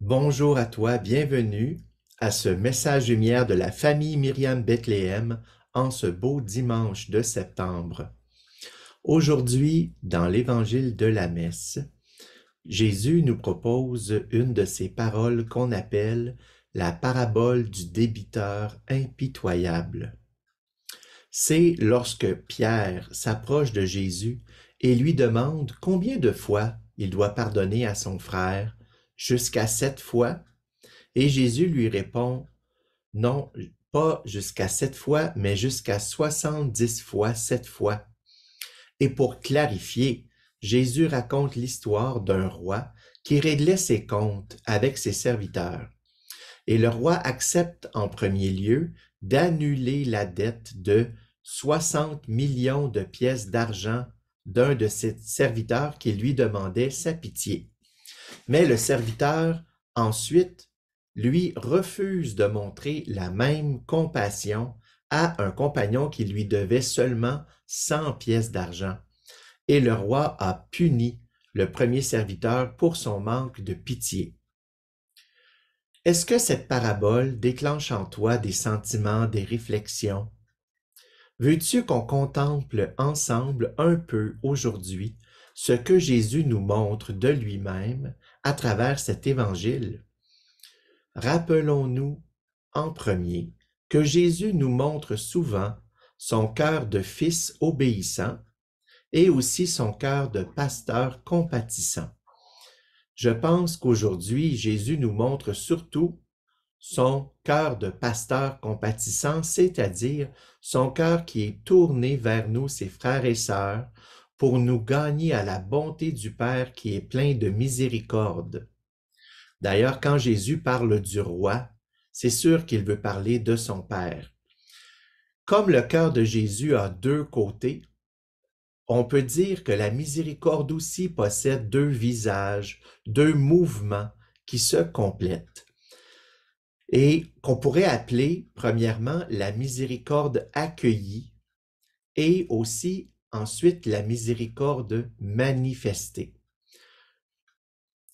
Bonjour à toi, bienvenue à ce message lumière de la famille Myriam Bethléem en ce beau dimanche de septembre. Aujourd'hui, dans l'évangile de la messe, Jésus nous propose une de ces paroles qu'on appelle la parabole du débiteur impitoyable. C'est lorsque Pierre s'approche de Jésus et lui demande combien de fois il doit pardonner à son frère, jusqu'à 7 fois. Et Jésus lui répond, non, pas jusqu'à 7 fois, mais jusqu'à 70 fois 7 fois. Et pour clarifier, Jésus raconte l'histoire d'un roi qui réglait ses comptes avec ses serviteurs. Et le roi accepte en premier lieu d'annuler la dette de 60 millions de pièces d'argent d'un de ses serviteurs qui lui demandait sa pitié. Mais le serviteur, ensuite, lui refuse de montrer la même compassion à un compagnon qui lui devait seulement 100 pièces d'argent. Et le roi a puni le premier serviteur pour son manque de pitié. Est-ce que cette parabole déclenche en toi des sentiments, des réflexions? Veux-tu qu'on contemple ensemble un peu aujourd'hui ce que Jésus nous montre de lui-même à travers cet évangile? Rappelons-nous en premier que Jésus nous montre souvent son cœur de fils obéissant et aussi son cœur de pasteur compatissant. Je pense qu'aujourd'hui, Jésus nous montre surtout son cœur de pasteur compatissant, c'est-à-dire son cœur qui est tourné vers nous, ses frères et sœurs, pour nous gagner à la bonté du Père qui est plein de miséricorde. D'ailleurs, quand Jésus parle du roi, c'est sûr qu'il veut parler de son Père. Comme le cœur de Jésus a deux côtés, on peut dire que la miséricorde aussi possède deux visages, deux mouvements qui se complètent et qu'on pourrait appeler premièrement la miséricorde accueillie et aussi ensuite la miséricorde manifestée.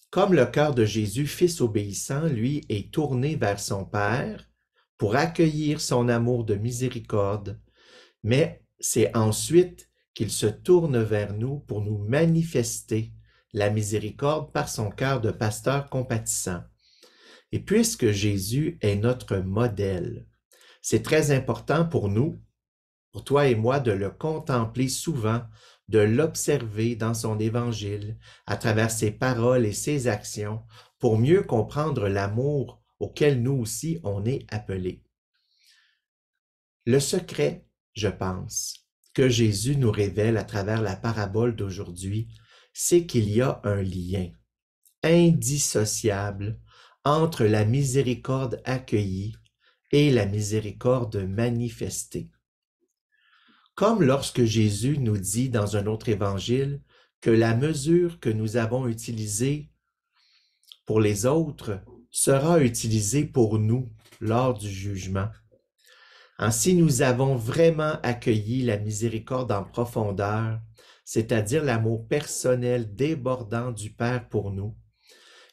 Comme le cœur de Jésus, fils obéissant, lui, est tourné vers son Père pour accueillir son amour de miséricorde, mais c'est ensuite qu'il se tourne vers nous pour nous manifester la miséricorde par son cœur de pasteur compatissant. Et puisque Jésus est notre modèle, c'est très important pour nous, pour toi et moi, de le contempler souvent, de l'observer dans son évangile, à travers ses paroles et ses actions, pour mieux comprendre l'amour auquel nous aussi on est appelés. Le secret, je pense, que Jésus nous révèle à travers la parabole d'aujourd'hui, c'est qu'il y a un lien indissociable entre la miséricorde accueillie et la miséricorde manifestée. Comme lorsque Jésus nous dit dans un autre évangile que la mesure que nous avons utilisée pour les autres sera utilisée pour nous lors du jugement. Si nous avons vraiment accueilli la miséricorde en profondeur, c'est-à-dire l'amour personnel débordant du Père pour nous,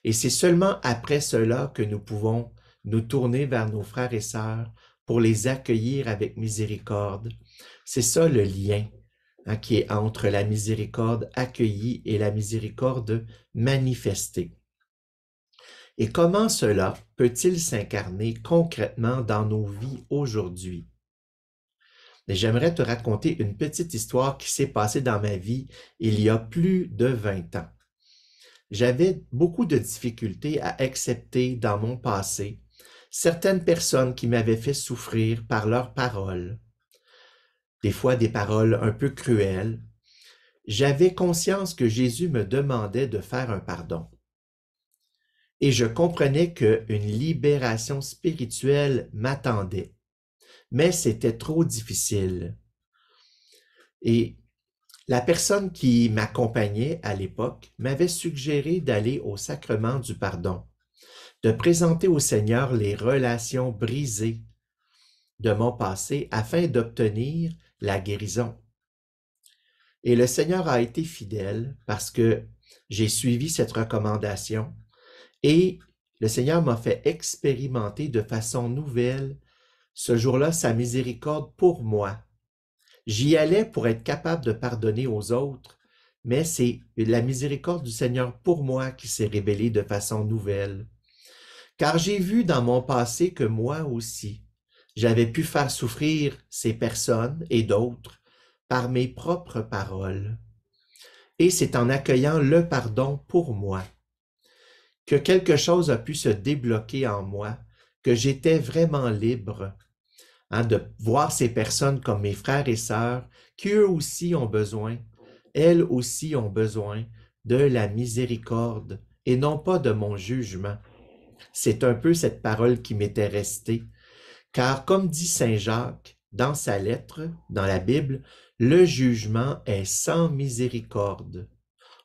et c'est seulement après cela que nous pouvons nous tourner vers nos frères et sœurs pour les accueillir avec miséricorde. C'est ça le lien qui est entre la miséricorde accueillie et la miséricorde manifestée. Et comment cela peut-il s'incarner concrètement dans nos vies aujourd'hui? J'aimerais te raconter une petite histoire qui s'est passée dans ma vie il y a plus de 20 ans. J'avais beaucoup de difficultés à accepter dans mon passé certaines personnes qui m'avaient fait souffrir par leurs paroles, des fois des paroles un peu cruelles. J'avais conscience que Jésus me demandait de faire un pardon. Et je comprenais qu'une libération spirituelle m'attendait, mais c'était trop difficile. Et la personne qui m'accompagnait à l'époque m'avait suggéré d'aller au sacrement du pardon, de présenter au Seigneur les relations brisées de mon passé afin d'obtenir la guérison. Et le Seigneur a été fidèle parce que j'ai suivi cette recommandation et le Seigneur m'a fait expérimenter de façon nouvelle ce jour-là sa miséricorde pour moi. J'y allais pour être capable de pardonner aux autres, mais c'est la miséricorde du Seigneur pour moi qui s'est révélée de façon nouvelle. Car j'ai vu dans mon passé que moi aussi, j'avais pu faire souffrir ces personnes et d'autres par mes propres paroles. Et c'est en accueillant le pardon pour moi que quelque chose a pu se débloquer en moi, que j'étais vraiment libre, de voir ces personnes comme mes frères et sœurs, qui eux aussi ont besoin, elles aussi ont besoin de la miséricorde et non pas de mon jugement. C'est un peu cette parole qui m'était restée, car comme dit Saint Jacques dans sa lettre, dans la Bible, le jugement est sans miséricorde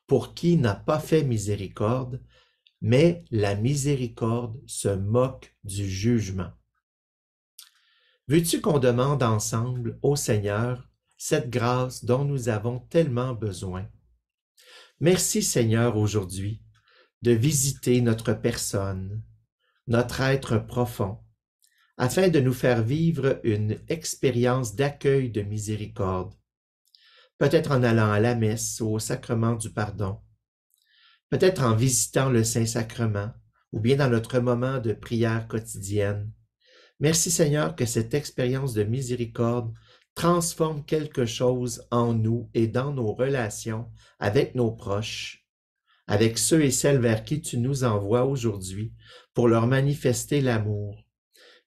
pour qui n'a pas fait miséricorde, mais la miséricorde se moque du jugement. Veux-tu qu'on demande ensemble au Seigneur cette grâce dont nous avons tellement besoin? Merci Seigneur aujourd'hui de visiter notre personne, notre être profond, afin de nous faire vivre une expérience d'accueil de miséricorde, peut-être en allant à la messe ou au sacrement du pardon, peut-être en visitant le Saint-Sacrement ou bien dans notre moment de prière quotidienne. Merci Seigneur que cette expérience de miséricorde transforme quelque chose en nous et dans nos relations avec nos proches, avec ceux et celles vers qui tu nous envoies aujourd'hui pour leur manifester l'amour,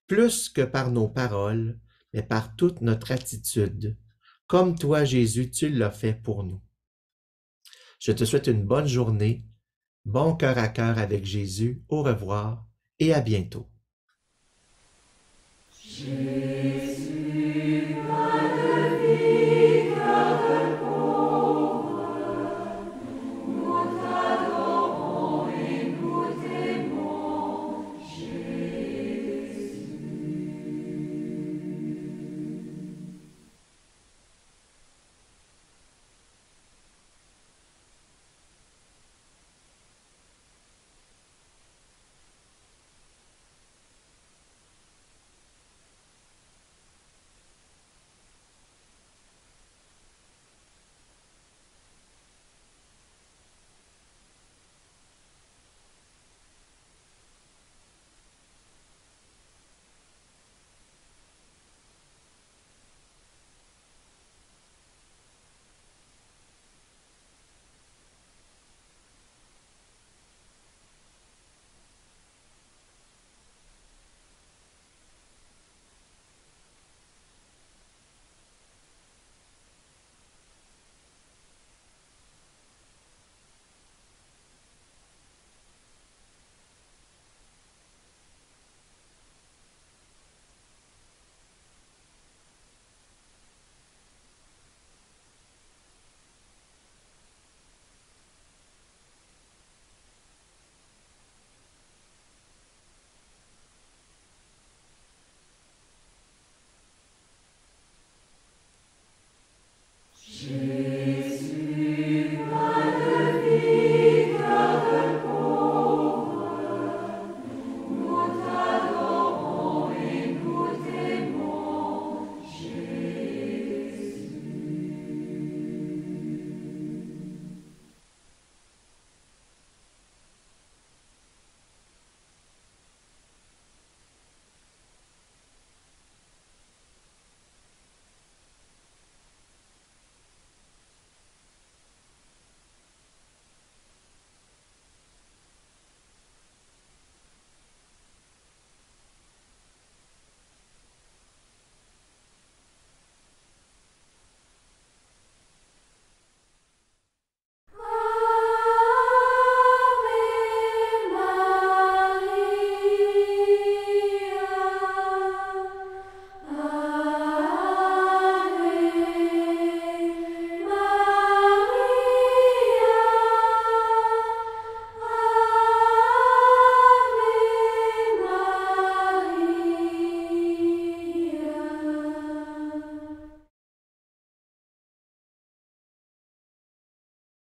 plus que par nos paroles, mais par toute notre attitude, comme toi Jésus, tu l'as fait pour nous. Je te souhaite une bonne journée, bon cœur à cœur avec Jésus, au revoir et à bientôt. Jésus.